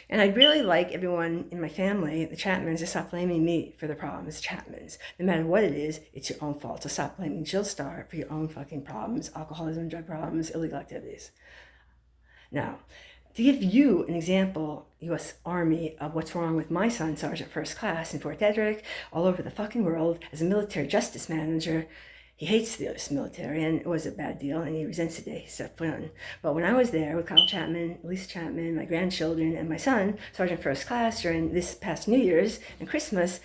And I'd really like everyone in my family, the Chapmans, to stop blaming me for the problems. Chapmans, no matter what it is, it's your own fault. So stop blaming Jill Starr for your own fucking problems, alcoholism, drug problems, illegal activities. Now, to give you an example, U.S. Army, of what's wrong with my son, Sergeant First Class, in Fort Detrick, all over the fucking world, as a military justice manager. He hates the U.S. military, and it was a bad deal, and he resents the day he stepped foot on. But when I was there with Kyle Chapman, Lisa Chapman, my grandchildren, and my son, Sergeant First Class, during this past New Year's and Christmas,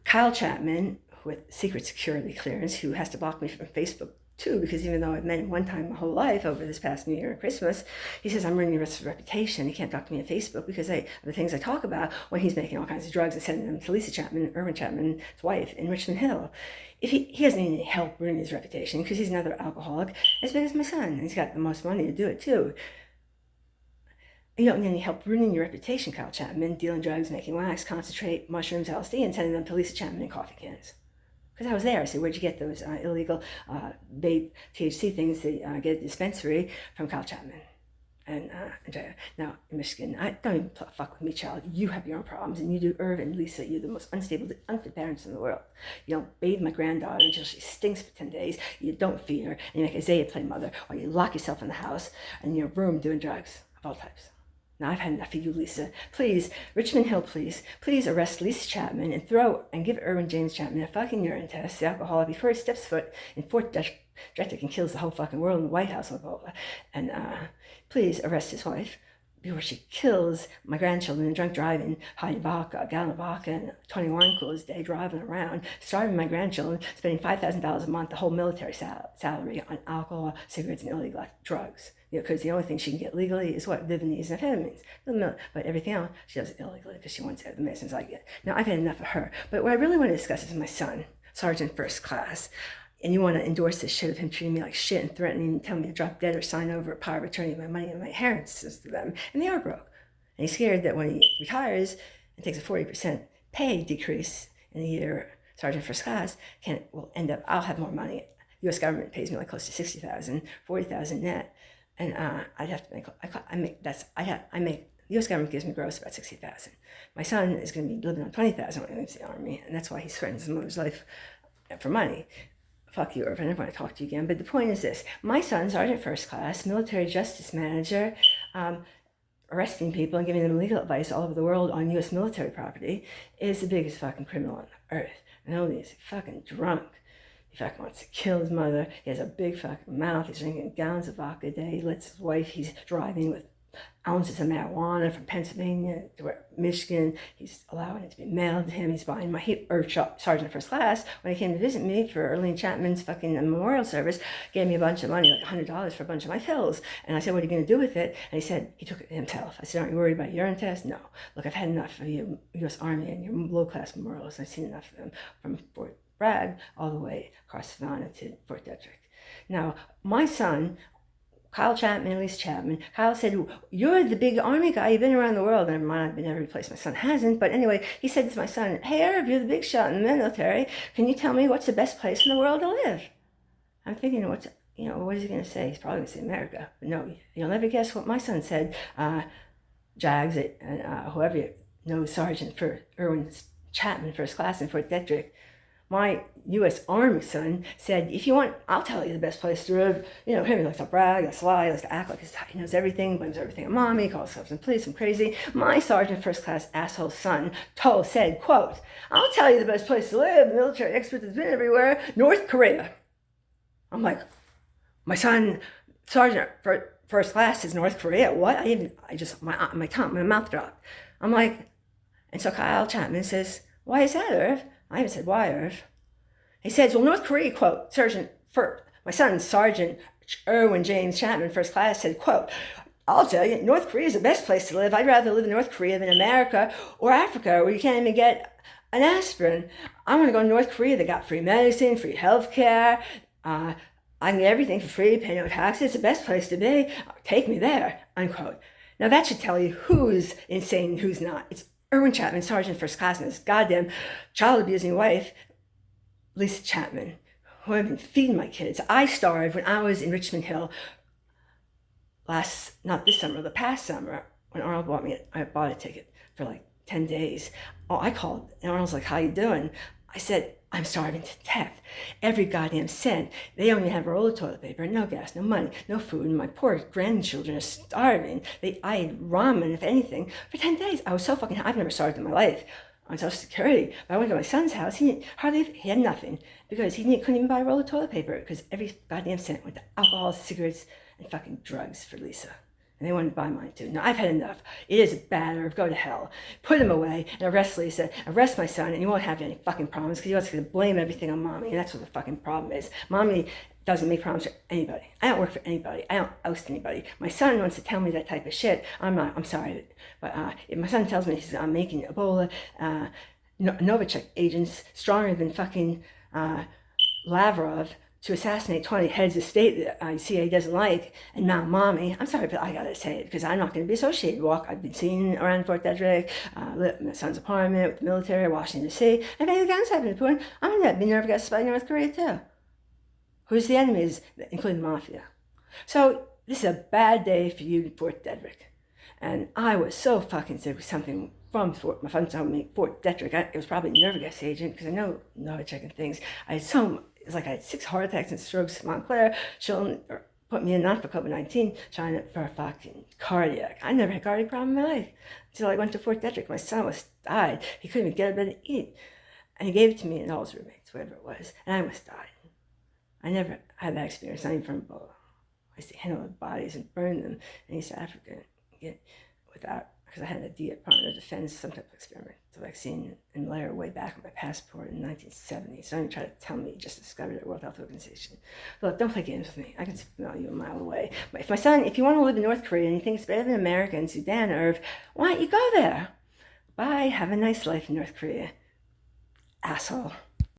Kyle Chapman, with secret security clearance, who has to block me from Facebook too, because even though I've met him one time my whole life over this past New Year and Christmas, he says I'm ruining the rest of his reputation. He can't talk to me on Facebook because of the things I talk about when he's making all kinds of drugs and sending them to Lisa Chapman, Irwin Chapman's wife in Richmond Hill. If he doesn't need any help ruining his reputation because he's another alcoholic as big as my son, and he's got the most money to do it too. You don't need any help ruining your reputation, Kyle Chapman, dealing drugs, making wax, concentrate, mushrooms, LSD, and sending them to Lisa Chapman in coffee cans. Because I was there. I said, where'd you get those illegal vape THC things that get at the dispensary? From Kyle Chapman. And now, in Michigan, don't even fuck with me, child. You have your own problems, and you do, Irwin, Lisa, you're the most unstable, unfit parents in the world. You don't bathe my granddaughter until she stinks for 10 days. You don't feed her, and you make Isaiah play mother, or you lock yourself in the house and in your room doing drugs of all types. Now I've had enough of you, Lisa. Please, Richmond Hill, please arrest Lisa Chapman and give Irwin James Chapman a fucking urine test, the alcoholic, before he steps foot in Fort Detrick and kills the whole fucking world in the White House. And please arrest his wife before she kills my grandchildren in drunk driving, hiding vodka, a gallon of vodka, and 20 wine coolers a day, driving around, starving my grandchildren, spending $5,000 a month, the whole military salary on alcohol, cigarettes, and illegal drugs. Because the only thing she can get legally is what? Vivinese and amphetamines. But everything else, she does it illegally because she wants the medicines I get. Now, I've had enough of her. But what I really want to discuss is my son, Sergeant First Class. And you want to endorse this shit of him treating me like shit and threatening and telling me to drop dead or sign over a power of attorney of my money and my inheritance to them. And they are broke. And he's scared that when he retires and takes a 40% pay decrease in a year, Sergeant First Class will end up, I'll have more money. The U.S. government pays me like close to $60,000, $40,000 net. And I'd have to make, the U.S. government gives me gross about $60,000. My son is going to be living on $20,000 when he leaves the Army, and that's why he threatens his mother's life for money. Fuck you, Irvin, I never want to talk to you again. But the point is this. My son, Sergeant First Class, military justice manager, arresting people and giving them legal advice all over the world on U.S. military property, is the biggest fucking criminal on earth. And not only is he fucking drunk, he fucking wants to kill his mother. He has a big fucking mouth. He's drinking gallons of vodka a day. He lets his wife, he's driving with ounces of marijuana from Pennsylvania to Michigan. He's allowing it to be mailed to him. He's buying Sergeant First Class, when he came to visit me for Arlene Chapman's fucking memorial service, gave me a bunch of money, like $100 for a bunch of my pills. And I said, what are you going to do with it? And he said, he took it himself. I said, aren't you worried about urine tests? No. Look, I've had enough of your U.S. Army and your low-class memorials. I've seen enough of them from Fort Bragg all the way across Savannah to Fort Detrick. Now, my son, Kyle Chapman, Lisa Chapman, Kyle said, you're the big Army guy. You've been around the world. Never mind, I've been every place. My son hasn't. But anyway, he said to my son, hey, Irv, you're the big shot in the military. Can you tell me what's the best place in the world to live? I'm thinking, what is he going to say? He's probably going to say America. But no, you'll never guess what my son said. Jags, and whoever knows Sergeant for Irwin Chapman, First Class in Fort Detrick, my U.S. Army son said, if you want, I'll tell you the best place to live. Him, he likes to brag, likes to lie, likes to act like he knows everything, blames everything on mommy, calls himself some police, I'm crazy. My Sergeant First Class asshole son said, quote, I'll tell you the best place to live, military expert that's been everywhere, North Korea. I'm like, my son, Sergeant First Class is North Korea? What? My mouth dropped. I'm like, and so Kyle Chapman says, why is that, Irv? I haven't said why, Irv. He says, well, North Korea, quote, my son, Sergeant Irwin James Chapman, First Class, said, quote, I'll tell you, North Korea is the best place to live. I'd rather live in North Korea than America or Africa, where you can't even get an aspirin. I want to go to North Korea. They got free medicine, free health care. I can get everything for free, pay no taxes. It's the best place to be. Take me there, unquote. Now, that should tell you who's insane and who's not. It's Irwin Chapman, Sergeant First Class, and his goddamn child-abusing wife, Lisa Chapman, who have been feeding my kids. I starved when I was in Richmond Hill not this summer, the past summer, when Arnold I bought a ticket for like 10 days. Oh, I called, and Arnold's like, how you doing? I said, I'm starving to death. Every goddamn cent. They only have a roll of toilet paper, no gas, no money, no food, and my poor grandchildren are starving. I ate ramen, if anything, for 10 days. I was so fucking, I've never starved in my life on Social Security. But I went to my son's house, he had nothing, because couldn't even buy a roll of toilet paper, because every goddamn cent went to alcohol, cigarettes, and fucking drugs for Lisa. And they wanted to buy mine too. No, I've had enough. It is a bad nerve. Go to hell. Put him away and arrest Lisa. Arrest my son, and you won't have any fucking problems, because he wants to blame everything on mommy, and that's what the fucking problem is. Mommy doesn't make problems for anybody. I don't work for anybody. I don't oust anybody. My son wants to tell me that type of shit. I'm sorry. But if my son tells me I'm making Ebola, Novichok agents stronger than fucking Lavrov to assassinate 20 heads of state that CIA doesn't like, and now mommy, I'm sorry, but I gotta say it, because I'm not gonna be associated. I've been seen around Fort Detrick, my son's apartment, with the military, Washington DC, and if any guns happen to Putin, I'm gonna be nervous about North Korea too. Who's the enemies, including the mafia. So this is a bad day for you in Fort Detrick. And I was so fucking sick with something from my friend told me, Fort Detrick. It was probably a nerve gas agent, because I know Novichok and things. It's like I had 6 heart attacks and strokes in Montclair. She'll put me in, not for COVID-19, trying for a fucking cardiac. I never had a cardiac problem in my life until I went to Fort Detrick. My son died. He couldn't even get out of bed and eat. And he gave it to me and all his roommates, whatever it was. And I almost died. I never had that experience, not even from Ebola. I used to handle the bodies and burn them in East Africa, because I had a Department of Defense, some type of experiment, the vaccine and malaria way back on my passport in 1970. So don't try to tell me you just discovered it at World Health Organization. Look, don't play games with me. I can smell you a mile away. But if you want to live in North Korea and you think it's better than America and Sudan, Irv, why don't you go there? Bye. Have a nice life in North Korea. Asshole.